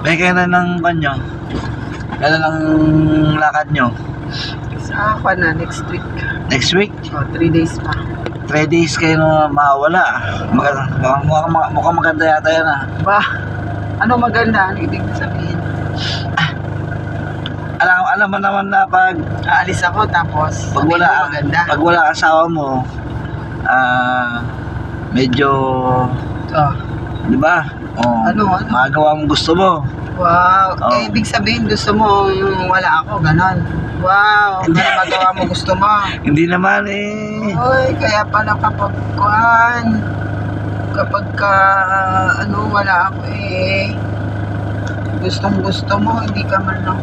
May kailan ng kanyo? Kailan ang lakad nyo? Sa ako na, next week. Next week? O, 3 days pa. 3 days kayo na mawala. Mukhang maganda yata yan ah. Ba? Ano maganda? Ano ibig sabihin? Alam mo naman na pag Aalis ako tapos pag sabihin wala, mo maganda. pag wala asawa mo, medyo, Oh, di ba? Oh, Ano? magagawa mo gusto mo. wow. Oh. Eh, ibig sabihin gusto mo yung wala ako, ganon. Wow. Ano magawa mo gusto mo? Hindi naman eh. Oy, kaya pala kapag ka, wala ako gustong gusto mo, hindi ka man lang,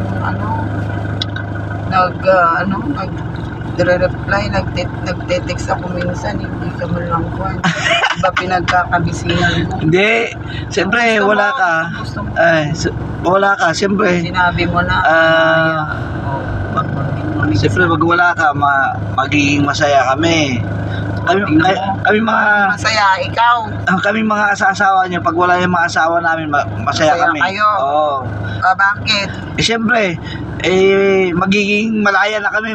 nagre-reply, nagte-text ako minsan, hindi ka man lang iba pinagkakabisihan mo. Hindi. Siyempre, Gusto wala mo, ka. gusto mo. Wala ka, siyempre. Sinabi mo na, Siyempre, pag wala ka, magiging masaya kami. Kami mga masaya, ikaw. kami mga asawa niyo, pag wala yung mga asawa namin, masaya kami. kayo. Oo. Bakit? Siyempre, magiging malaya na kami.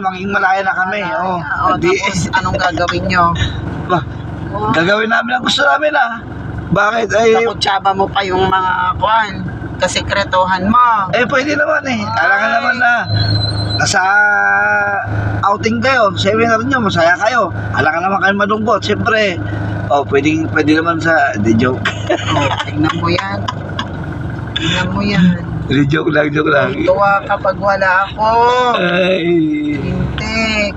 Oo. Tapos anong gagawin nyo? Bah, gagawin namin ang gusto namin ah. Bakit? Nakutsaba mo pa yung mga kasekretohan mo. Pwede naman eh. Alangan naman na nasa outing kayo, seminar nyo, masaya kayo. Alangan naman kayo malungkot, siyempre. Pwede naman sa, di joke. Tingnan mo yan. Di joke lang. Tuwa kapag wala ako. Ay. Hintik.